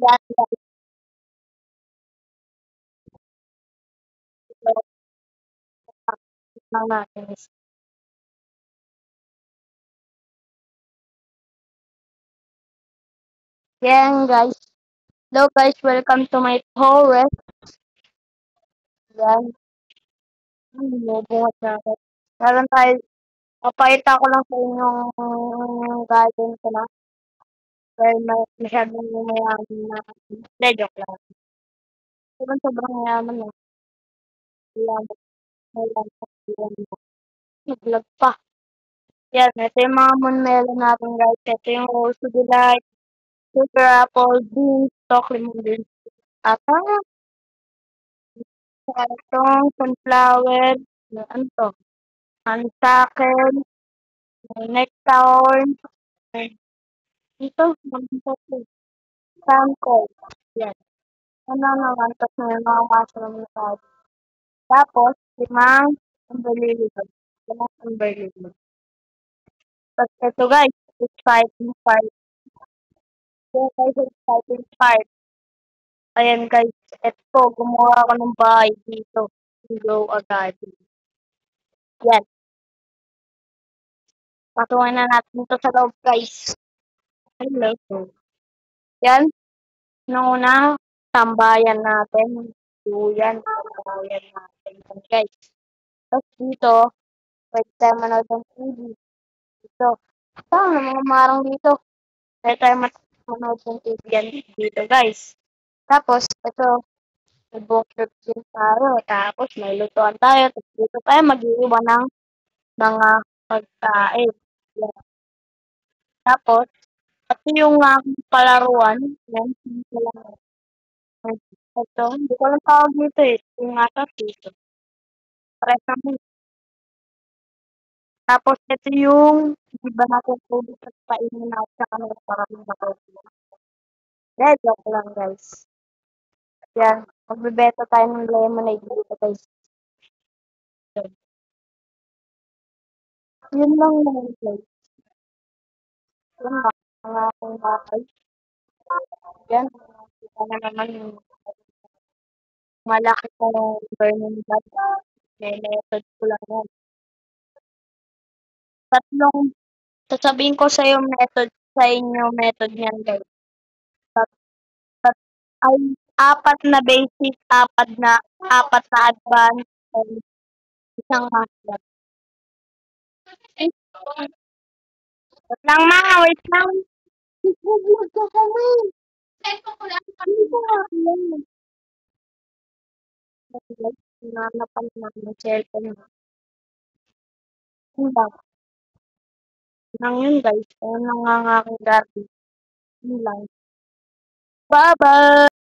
Yan guys, ito lang natin. Yan guys. Hello guys, welcome to my forest. Yan. Bubungat na ako. Meron tayo, papakita ko lang sa inyo yung garden ko na. Dahil masyadong mayaman na. Hindi, joke lang. Sobrang mayaman na. Mayaman, mayaman. Nag-vlog pa. Yan, ito yung mga monmelo natin guys. Ito yung rose delight, sugar apple, beans, stock, lemon beans. At itong sunflower, ano to? Honeysuckle, may nectar, may dito, maganda to. Sample. Yan. Ano naman, tapos may mga mushroom tayo. Tapos, limang umbrelliba. Limang umbrelliba. Tapos ito guys, exciting part. Ito guys, exciting part. Ayan guys, eto, gumawa ako ng bahay dito. Go agad. Yan. Patuloy na natin ito sa loob guys. Hello. Yan. Nung una, tambayan natin. Yan, tambayan natin. Yan, guys. Tapos dito, pwede tayo manood ng TV. Dito. Saan ang mga marang dito? Pwede tayo manood ng TV yan dito guys. Tapos, ito, may book trip din tayo. Tapos, may lutuan tayo. Tapos dito tayo mag-iiba ng mga pagkain. Yan. Tapos, ito yung palaruan. Yan, simple lang. Ito, hindi ko lang tawag dito eh. Yung atas dito. Pares naman. Tapos, ito yung di ba natin tubig at painin natin sa kanila para makaupo. Yeah, joke lang guys. Yan, magbibenta tayo ng lemonade dito guys. Yun lang naman guys. Yun lang. Ang aking bakay. Yan. Kita na naman yung malaki ko ng burning bag. May method ko lang yan. Tatlong, sasabihin ko sa yung method, sa inyo method niyan guys. Tat, tat, ay, apat na advanced, and isang master. Ay, wait lang ma, wait lang. Nag-vlog ka kami. Ano ba? Ayan. Hinanapan namin ng cellphone mo. Yun lang. Lang yun guys. Ayun lang ang aking garden. Yun lang. Bye-bye!